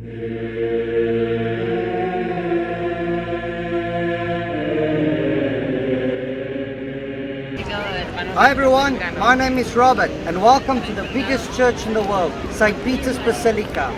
Hi everyone, my name is Robert and welcome to the biggest church in the world, St. Peter's Basilica.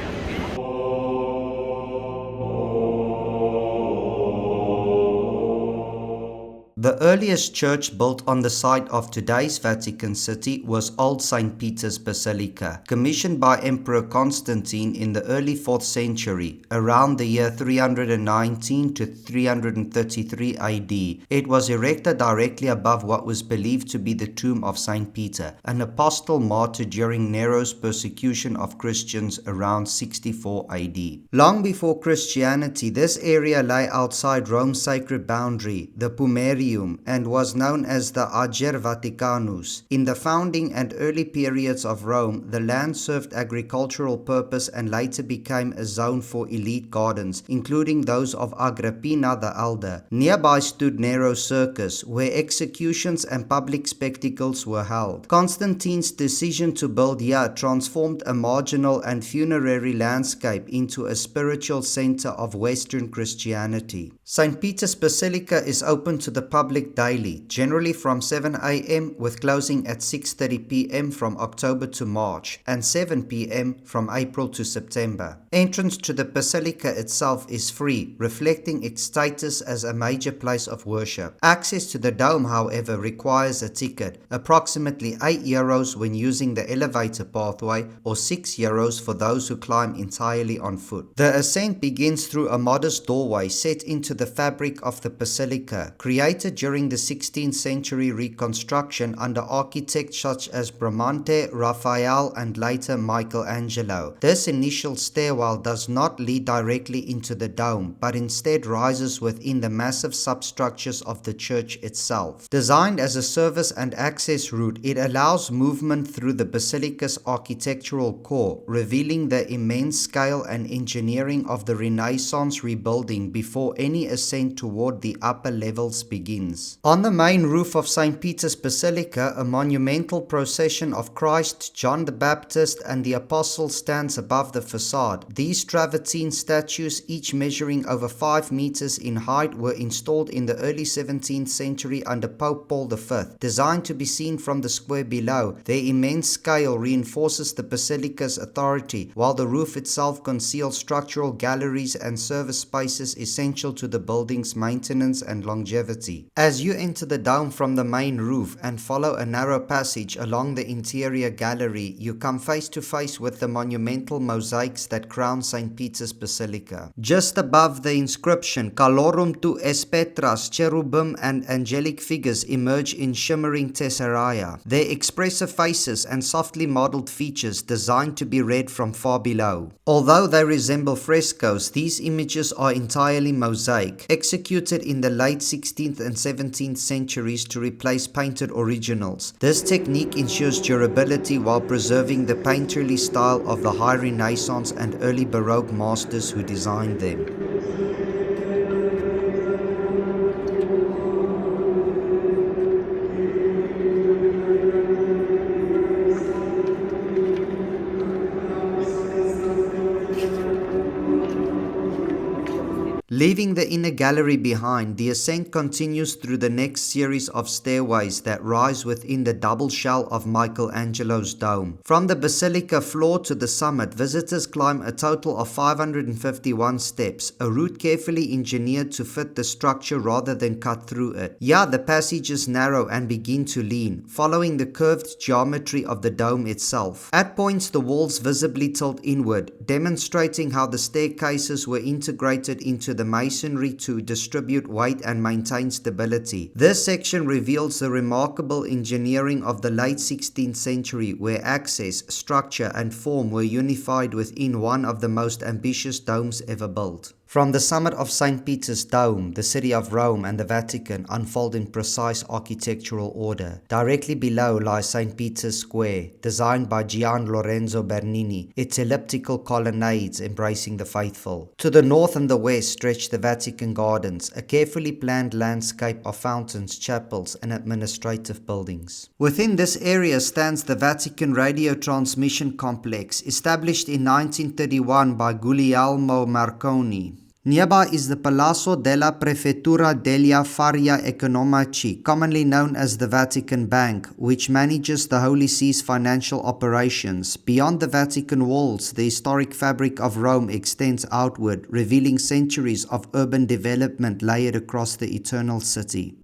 The earliest church built on the site of today's Vatican City was Old St. Peter's Basilica, commissioned by Emperor Constantine in the early 4th century, around the year 319 to 333 AD. It was erected directly above what was believed to be the tomb of St. Peter, an apostle martyred during Nero's persecution of Christians around 64 AD. Long before Christianity, this area lay outside Rome's sacred boundary, the Pomerium, and was known as the Ager Vaticanus. In the founding and early periods of Rome, the land served agricultural purpose and later became a zone for elite gardens, including those of Agrippina the Elder. Nearby stood Nero's circus, where executions and public spectacles were held. Constantine's decision to build here transformed a marginal and funerary landscape into a spiritual center of Western Christianity. St. Peter's Basilica is open to the public daily, generally from 7 a.m. with closing at 6:30 p.m. from October to March and 7 p.m. from April to September. Entrance to the Basilica itself is free, reflecting its status as a major place of worship. Access to the dome, however, requires a ticket, approximately €8 when using the elevator pathway or €6 for those who climb entirely on foot. The ascent begins through a modest doorway set into the fabric of the Basilica, created during the 16th century reconstruction under architects such as Bramante, Raphael, and later Michelangelo. This initial stairwell does not lead directly into the dome, but instead rises within the massive substructures of the church itself. Designed as a service and access route, it allows movement through the Basilica's architectural core, revealing the immense scale and engineering of the Renaissance rebuilding before any ascent toward the upper levels begins. On the main roof of St. Peter's Basilica, a monumental procession of Christ, John the Baptist, and the Apostles stands above the facade. These travertine statues, each measuring over 5 meters in height, were installed in the early 17th century under Pope Paul V. Designed to be seen from the square below, their immense scale reinforces the Basilica's authority, while the roof itself conceals structural galleries and service spaces essential to the building's maintenance and longevity. As you enter the dome from the main roof and follow a narrow passage along the interior gallery, you come face to face with the monumental mosaics that crown St. Peter's Basilica. Just above the inscription, Calorum tu es petras, cherubim and angelic figures emerge in shimmering tesserae, their expressive faces and softly modeled features designed to be read from far below. Although they resemble frescoes, these images are entirely mosaic, executed in the late 16th and 17th centuries to replace painted originals. This technique ensures durability while preserving the painterly style of the High Renaissance and early Baroque masters who designed them. Leaving the inner gallery behind, the ascent continues through the next series of stairways that rise within the double shell of Michelangelo's dome. From the Basilica floor to the summit, visitors climb a total of 551 steps, a route carefully engineered to fit the structure rather than cut through it. Here, the passages narrow and begin to lean, following the curved geometry of the dome itself. At points, the walls visibly tilt inward, demonstrating how the staircases were integrated into the masonry to distribute weight and maintain stability. This section reveals the remarkable engineering of the late 16th century, where access, structure, and form were unified within one of the most ambitious domes ever built. From the summit of St. Peter's Dome, the city of Rome and the Vatican unfold in precise architectural order. Directly below lies St. Peter's Square, designed by Gian Lorenzo Bernini, its elliptical colonnades embracing the faithful. To the north and the west stretch the Vatican Gardens, a carefully planned landscape of fountains, chapels, and administrative buildings. Within this area stands the Vatican Radio Transmission Complex, established in 1931 by Guglielmo Marconi. Nearby is the Palazzo della Prefettura degli Affari Economici, commonly known as the Vatican Bank, which manages the Holy See's financial operations. Beyond the Vatican walls, the historic fabric of Rome extends outward, revealing centuries of urban development layered across the eternal city.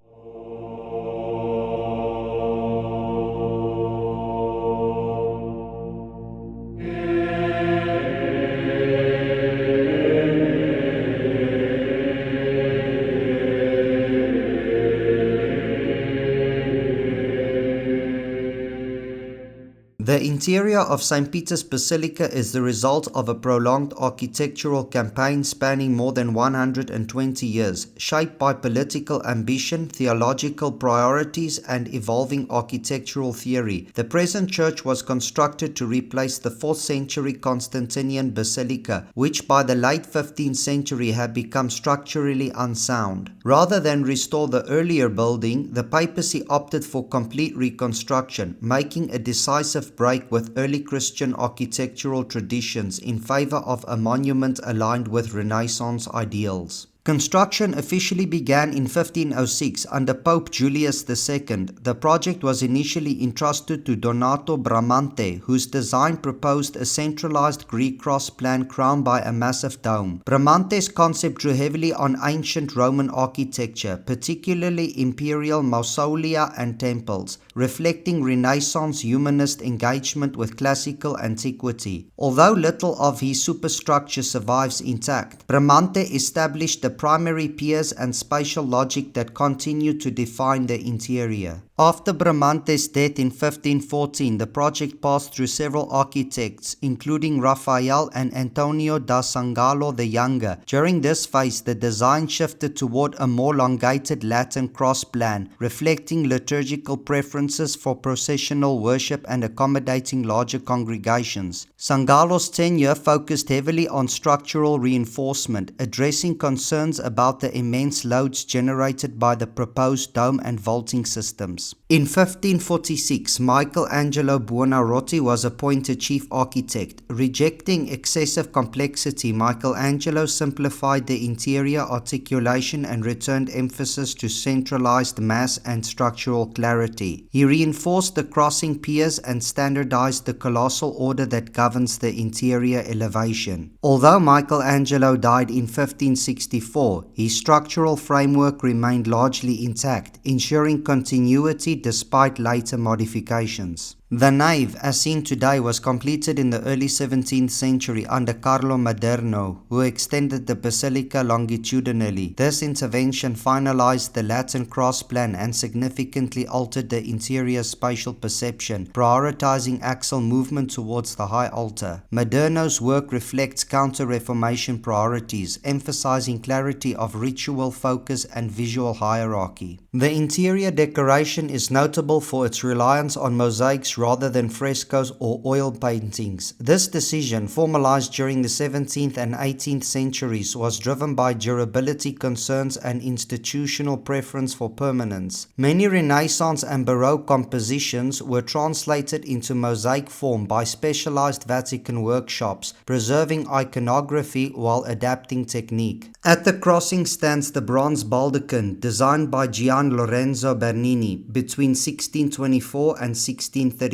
The interior of St. Peter's Basilica is the result of a prolonged architectural campaign spanning more than 120 years, shaped by political ambition, theological priorities, and evolving architectural theory. The present church was constructed to replace the 4th century Constantinian basilica, which by the late 15th century had become structurally unsound. Rather than restore the earlier building, the papacy opted for complete reconstruction, making a decisive break with early Christian architectural traditions in favor of a monument aligned with Renaissance ideals. Construction officially began in 1506 under Pope Julius II. The project was initially entrusted to Donato Bramante, whose design proposed a centralized Greek cross plan crowned by a massive dome. Bramante's concept drew heavily on ancient Roman architecture, particularly imperial mausolea and temples, reflecting Renaissance humanist engagement with classical antiquity. Although little of his superstructure survives intact, Bramante established the primary piers and spatial logic that continue to define the interior. After Bramante's death in 1514, the project passed through several architects, including Raphael and Antonio da Sangallo the Younger. During this phase, the design shifted toward a more elongated Latin cross plan, reflecting liturgical preferences for processional worship and accommodating larger congregations. Sangallo's tenure focused heavily on structural reinforcement, addressing concerns about the immense loads generated by the proposed dome and vaulting systems. In 1546, Michelangelo Buonarroti was appointed chief architect. Rejecting excessive complexity, Michelangelo simplified the interior articulation and returned emphasis to centralized mass and structural clarity. He reinforced the crossing piers and standardized the colossal order that governs the interior elevation. Although Michelangelo died in 1564, his structural framework remained largely intact, ensuring continuity despite later modifications. The nave, as seen today, was completed in the early 17th century under Carlo Maderno, who extended the basilica longitudinally. This intervention finalized the Latin cross plan and significantly altered the interior spatial perception, prioritizing axial movement towards the high altar. Maderno's work reflects Counter-Reformation priorities, emphasizing clarity of ritual focus and visual hierarchy. The interior decoration is notable for its reliance on mosaics rather than frescoes or oil paintings. This decision, formalized during the 17th and 18th centuries, was driven by durability concerns and institutional preference for permanence. Many Renaissance and Baroque compositions were translated into mosaic form by specialized Vatican workshops, preserving iconography while adapting technique. At the crossing stands the bronze baldachin, designed by Gian Lorenzo Bernini between 1624 and 1633.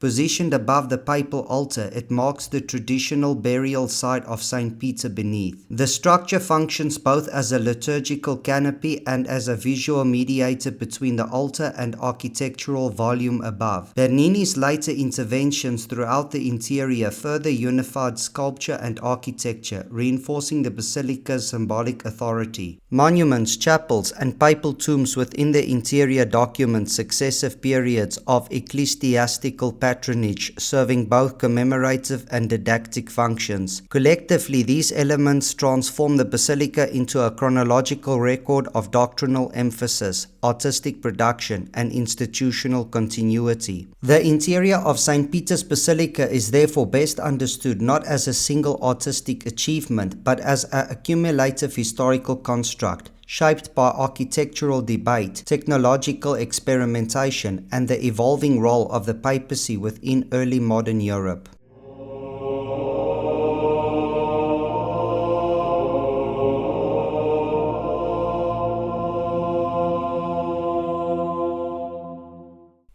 Positioned above the papal altar, it marks the traditional burial site of St. Peter beneath. The structure functions both as a liturgical canopy and as a visual mediator between the altar and architectural volume above. Bernini's later interventions throughout the interior further unified sculpture and architecture, reinforcing the basilica's symbolic authority. Monuments, chapels, and papal tombs within the interior document successive periods of ecclesiastical ecclesiastical patronage, serving both commemorative and didactic functions. Collectively, these elements transform the basilica into a chronological record of doctrinal emphasis, artistic production, and institutional continuity. The interior of St. Peter's Basilica is therefore best understood not as a single artistic achievement, but as an accumulative historical construct, shaped by architectural debate, technological experimentation, and the evolving role of the papacy within early modern Europe.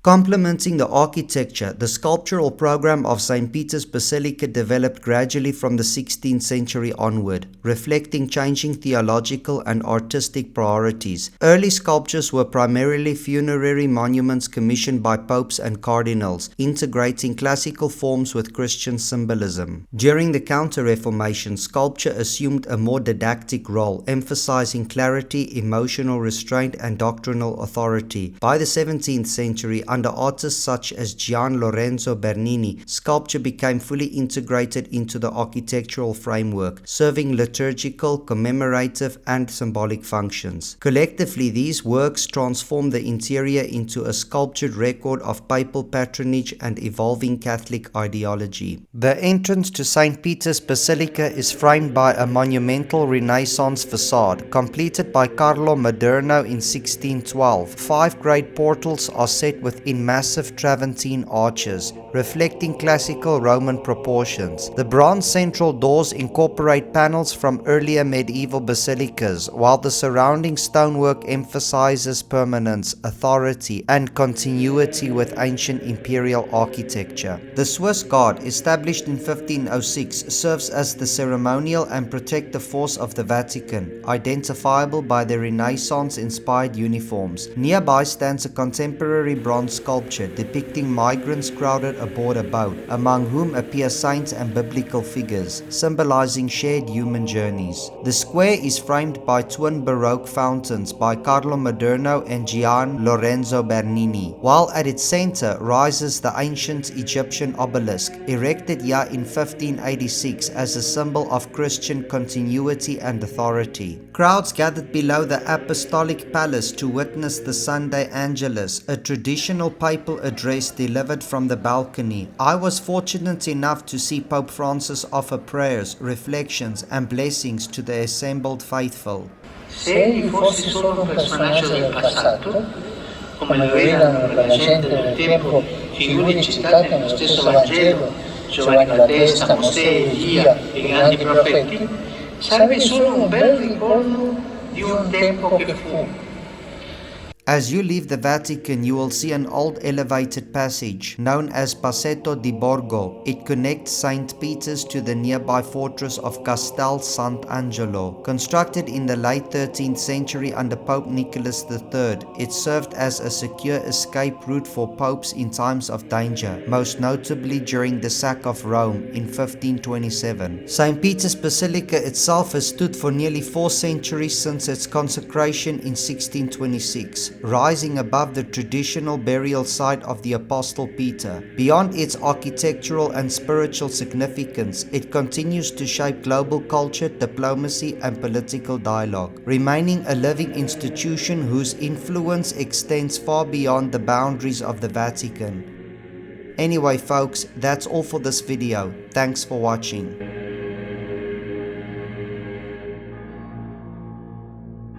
Complementing the architecture, the sculptural program of St. Peter's Basilica developed gradually from the 16th century onward, reflecting changing theological and artistic priorities. Early sculptures were primarily funerary monuments commissioned by popes and cardinals, integrating classical forms with Christian symbolism. During the Counter-Reformation, sculpture assumed a more didactic role, emphasizing clarity, emotional restraint, and doctrinal authority. By the 17th century, under artists such as Gian Lorenzo Bernini, sculpture became fully integrated into the architectural framework, serving liturgical, commemorative, and symbolic functions. Collectively, these works transformed the interior into a sculptured record of papal patronage and evolving Catholic ideology. The entrance to St. Peter's Basilica is framed by a monumental Renaissance facade, completed by Carlo Maderno in 1612. 5 great portals are set within massive Traventine arches, reflecting classical Roman proportions. The bronze central doors incorporate panels from earlier medieval basilicas, while the surrounding stonework emphasizes permanence, authority, and continuity with ancient imperial architecture. The Swiss Guard, established in 1506, serves as the ceremonial and protective force of the Vatican, identifiable by their Renaissance-inspired uniforms. Nearby stands a contemporary bronze sculpture depicting migrants crowded aboard a boat, among whom appear saints and biblical figures, symbolizing shared human journeys. The square is framed by twin Baroque fountains by Carlo Maderno and Gian Lorenzo Bernini, while at its center rises the ancient Egyptian obelisk, erected here in 1586 as a symbol of Christian continuity and authority. Crowds gathered below the Apostolic Palace to witness the Sunday Angelus, a traditional papal address delivered from the balcony. I was fortunate enough to see Pope Francis offer prayers, reflections, and blessings to the assembled faithful. Se egli fosse solo un personaggio del passato, come lo erano per la gente del tempo figure citate nello stesso Vangelo, Giovanni Battista, Mosè, Elia e grandi profeti, sarebbe solo un bel ricordo di un tempo che fu. As you leave the Vatican, you will see an old elevated passage known as Passetto di Borgo. It connects St. Peter's to the nearby fortress of Castel Sant'Angelo. Constructed in the late 13th century under Pope Nicholas III, it served as a secure escape route for popes in times of danger, most notably during the sack of Rome in 1527. St. Peter's Basilica itself has stood for nearly 4 centuries since its consecration in 1626. Rising above the traditional burial site of the Apostle Peter. Beyond its architectural and spiritual significance, it continues to shape global culture, diplomacy, and political dialogue, remaining a living institution whose influence extends far beyond the boundaries of the Vatican. Anyway folks, that's all for this video. Thanks for watching.